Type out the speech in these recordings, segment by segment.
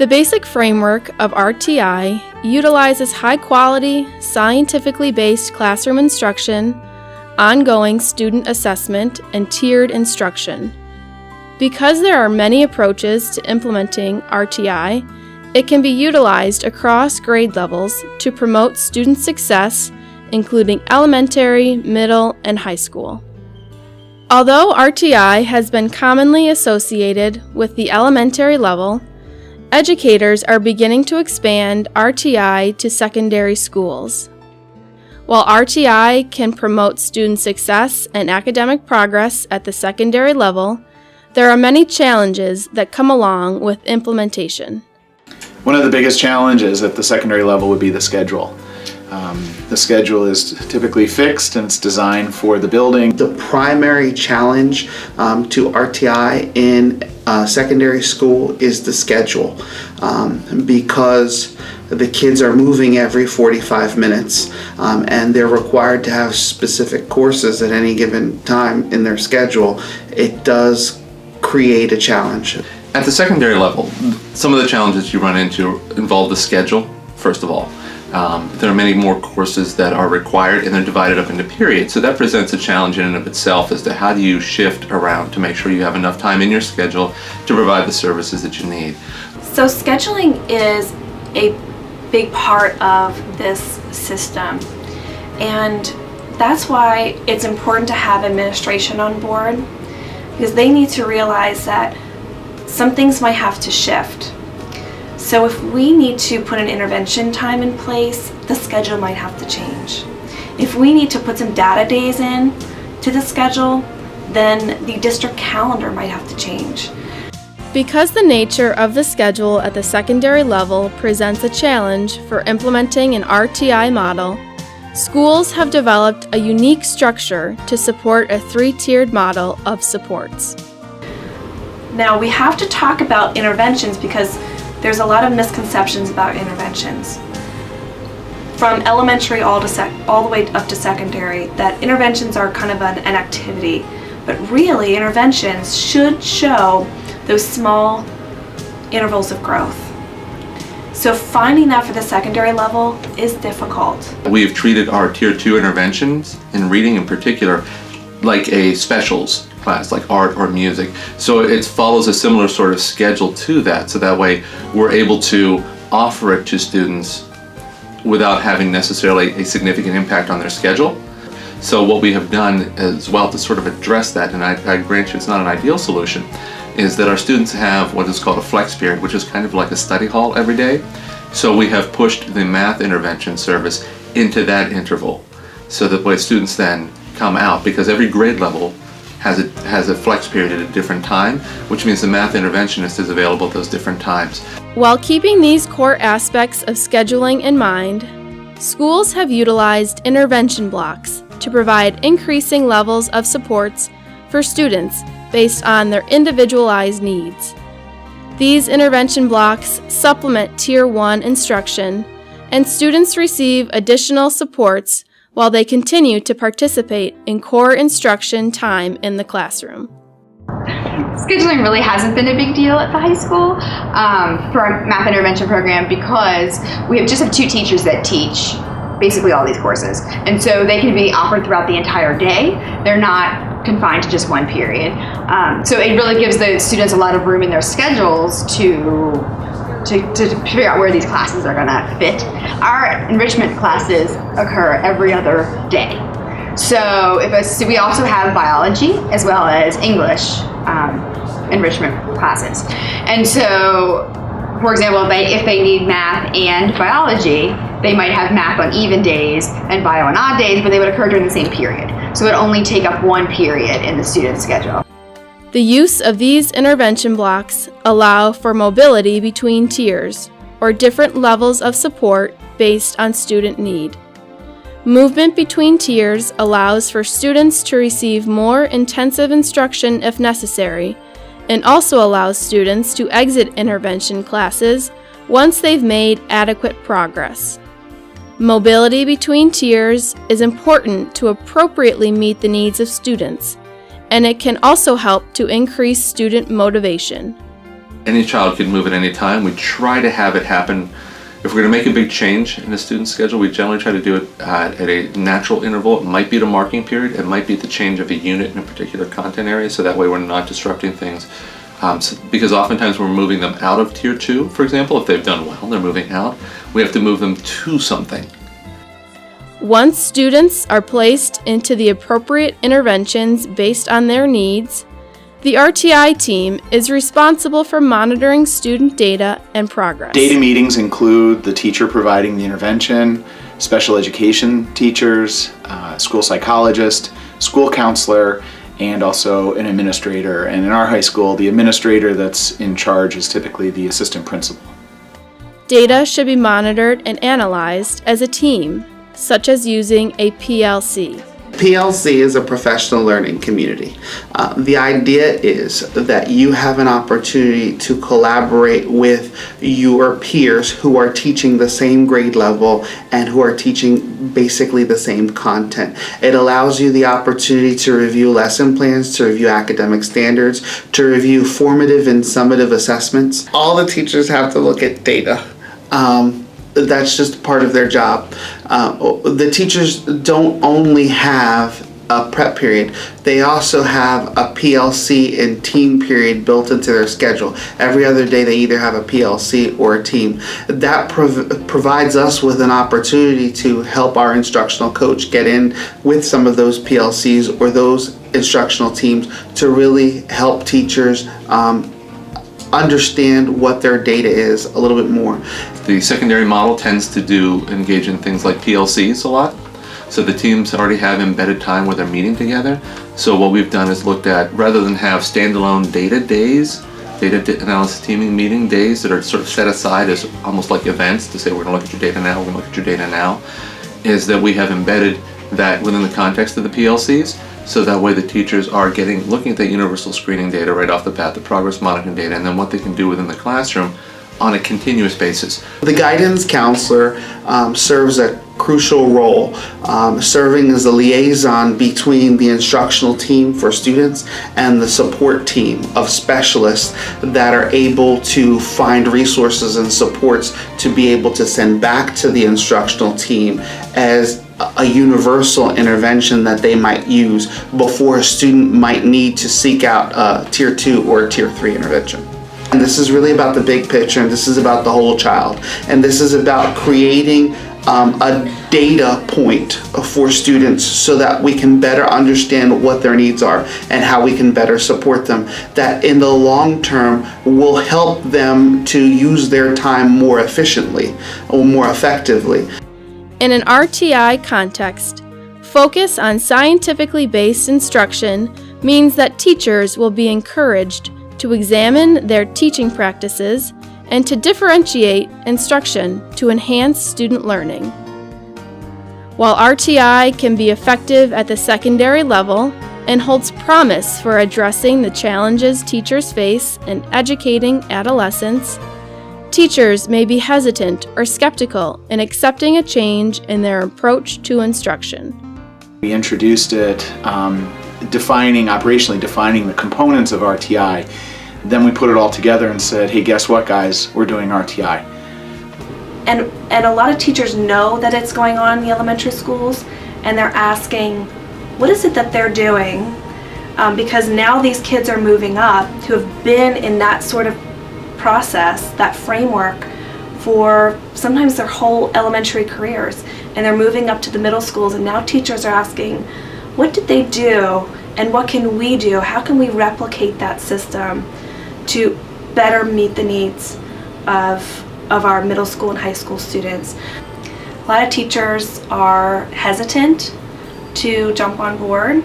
The basic framework of RTI utilizes high-quality, scientifically based classroom instruction, ongoing student assessment, and tiered instruction. Because there are many approaches to implementing RTI, it can be utilized across grade levels to promote student success, including elementary, middle, and high school. Although RTI has been commonly associated with the elementary level, educators are beginning to expand RTI to secondary schools. While RTI can promote student success and academic progress at the secondary level, there are many challenges that come along with implementation. One of the biggest challenges at the secondary level would be the schedule. The schedule is typically fixed and it's designed for the building. The primary challenge to RTI in secondary school is the schedule because the kids are moving every 45 minutes and they're required to have specific courses at any given time in their schedule. It does create a challenge. At the secondary level, some of the challenges you run into involve the schedule, first of all. There are many more courses that are required and they're divided up into periods. So that presents a challenge in and of itself as to how do you shift around to make sure you have enough time in your schedule to provide the services that you need. So scheduling is a big part of this system, and that's why it's important to have administration on board, because they need to realize that some things might have to shift. So if we need to put an intervention time in place, the schedule might have to change. If we need to put some data days in to the schedule, then the district calendar might have to change. Because the nature of the schedule at the secondary level presents a challenge for implementing an RTI model, schools have developed a unique structure to support a three-tiered model of supports. Now we have to talk about interventions because there's a lot of misconceptions about interventions. From elementary all the way up to secondary, that interventions are kind of an activity, but really interventions should show those small intervals of growth. So finding that for the secondary level is difficult. We've treated our Tier 2 interventions, in reading in particular, like a specials class, like art or music. So it follows a similar sort of schedule to that, so that way we're able to offer it to students without having necessarily a significant impact on their schedule. So what we have done as well to sort of address that, and I grant you it's not an ideal solution, is that our students have what is called a flex period, which is kind of like a study hall every day. So we have pushed the math intervention service into that interval, so that way students then come out, because every grade level has a flex period at a different time, which means the math interventionist is available at those different times. While keeping these core aspects of scheduling in mind, schools have utilized intervention blocks to provide increasing levels of supports for students based on their individualized needs. These intervention blocks supplement Tier 1 instruction, and students receive additional supports while they continue to participate in core instruction time in the classroom. Scheduling really hasn't been a big deal at the high school for our math intervention program, because we just have two teachers that teach basically all these courses, and so they can be offered throughout the entire day. They're not confined to just one period. So it really gives the students a lot of room in their schedules to figure out where these classes are gonna fit. Our enrichment classes occur every other day. So we also have biology as well as English enrichment classes. And so, for example, if they need math and biology, they might have math on even days and bio on odd days, but they would occur during the same period. So it would only take up one period in the student's schedule. The use of these intervention blocks allow for mobility between tiers, or different levels of support based on student need. Movement between tiers allows for students to receive more intensive instruction if necessary, and also allows students to exit intervention classes once they've made adequate progress. Mobility between tiers is important to appropriately meet the needs of students, and it can also help to increase student motivation. any child can move at any time. We try to have it happen. If we're going to make a big change in a student's schedule, we generally try to do it at a natural interval. It might be at a marking period. It might be the change of a unit in a particular content area, so that way we're not disrupting things. Because oftentimes we're moving them out of Tier 2, for example. If they've done well, they're moving out. We have to move them to something. Once students are placed into the appropriate interventions based on their needs, the RTI team is responsible for monitoring student data and progress. Data meetings include the teacher providing the intervention, special education teachers, school psychologist, school counselor, and also an administrator. And in our high school, the administrator that's in charge is typically the assistant principal. Data should be monitored and analyzed as a team, such as using a PLC. PLC is a professional learning community. The idea is that you have an opportunity to collaborate with your peers who are teaching the same grade level and who are teaching basically the same content. It allows you the opportunity to review lesson plans, to review academic standards, to review formative and summative assessments. All the teachers have to look at data. That's just part of their job. The teachers don't only have a prep period, they also have a PLC and team period built into their schedule. Every other day they either have a PLC or a team. That provides us with an opportunity to help our instructional coach get in with some of those PLCs or those instructional teams to really help teachers understand what their data is a little bit more. The secondary model tends to engage in things like PLCs a lot. So the teams already have embedded time where they're meeting together. So what we've done is looked at, rather than have standalone data days, data analysis teaming meeting days that are sort of set aside as almost like events to say we're going to look at your data now, we're going to look at your data now, is that we have embedded that within the context of the PLCs. So that way the teachers are looking at that universal screening data right off the bat, the progress monitoring data, and then what they can do within the classroom on a continuous basis. The guidance counselor serves a crucial role, serving as a liaison between the instructional team for students and the support team of specialists that are able to find resources and supports to be able to send back to the instructional team as a universal intervention that they might use before a student might need to seek out a Tier 2 or a Tier 3 intervention. And this is really about the big picture, and this is about the whole child. And this is about creating a data point for students so that we can better understand what their needs are and how we can better support them. That in the long term will help them to use their time more efficiently or more effectively. In an RTI context, focus on scientifically based instruction means that teachers will be encouraged to examine their teaching practices and to differentiate instruction to enhance student learning. While RTI can be effective at the secondary level and holds promise for addressing the challenges teachers face in educating adolescents, teachers may be hesitant or skeptical in accepting a change in their approach to instruction. We introduced it, operationally defining the components of RTI. Then we put it all together and said, hey, guess what, guys? We're doing RTI. And a lot of teachers know that it's going on in the elementary schools, and they're asking, what is it that they're doing? Because now these kids are moving up who have been in that sort of process, that framework, for sometimes their whole elementary careers, and they're moving up to the middle schools, and now teachers are asking, what did they do and what can we do? How can we replicate that system to better meet the needs of our middle school and high school students? A lot of teachers are hesitant to jump on board,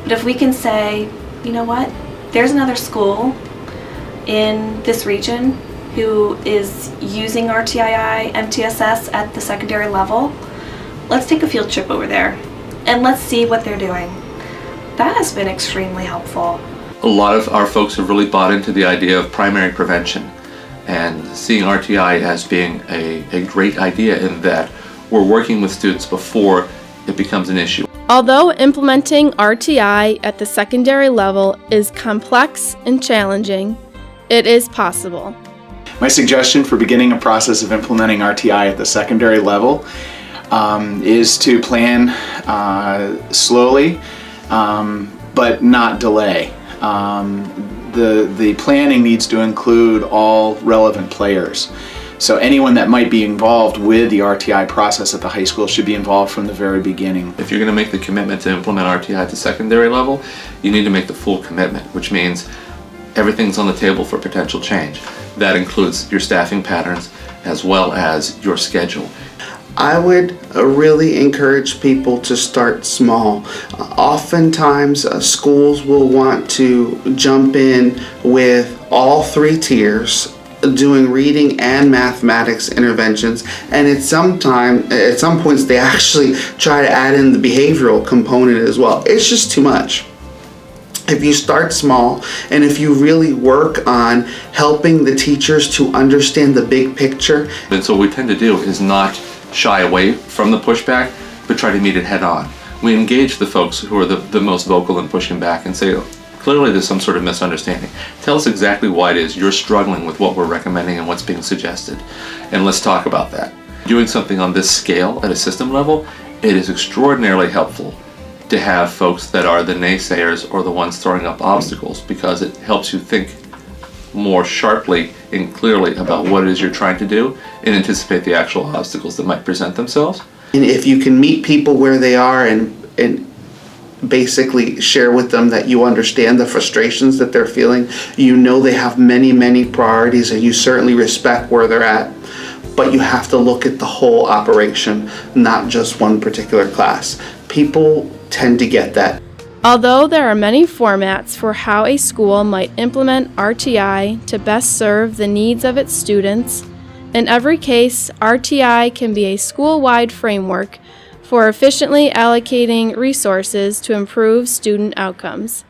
but if we can say, you know what, there's another school in this region who is using RTII MTSS at the secondary level, let's take a field trip over there and let's see what they're doing. That has been extremely helpful. A lot of our folks have really bought into the idea of primary prevention and seeing RTI as being a great idea in that we're working with students before it becomes an issue. Although implementing RTI at the secondary level is complex and challenging, It is possible. My suggestion for beginning a process of implementing RTI at the secondary level is to plan slowly, but not delay. The planning needs to include all relevant players. So anyone that might be involved with the RTI process at the high school should be involved from the very beginning. If you're going to make the commitment to implement RTI at the secondary level, you need to make the full commitment, which means everything's on the table for potential change. That includes your staffing patterns as well as your schedule. I would really encourage people to start small. Oftentimes, schools will want to jump in with all 3 tiers, doing reading and mathematics interventions, and at some points they actually try to add in the behavioral component as well. It's just too much. If you start small and if you really work on helping the teachers to understand the big picture. And so what we tend to do is not shy away from the pushback, but try to meet it head on. We engage the folks who are the most vocal in pushing back and say, clearly there's some sort of misunderstanding. Tell us exactly why it is you're struggling with what we're recommending and what's being suggested. And let's talk about that. Doing something on this scale at a system level, it is extraordinarily helpful to have folks that are the naysayers or the ones throwing up obstacles, because it helps you think more sharply and clearly about what it is you're trying to do and anticipate the actual obstacles that might present themselves. And if you can meet people where they are and basically share with them that you understand the frustrations that they're feeling, you know they have many priorities and you certainly respect where they're at, but you have to look at the whole operation, not just one particular class. People tend to get that. Although there are many formats for how a school might implement RTI to best serve the needs of its students, in every case, RTI can be a school-wide framework for efficiently allocating resources to improve student outcomes.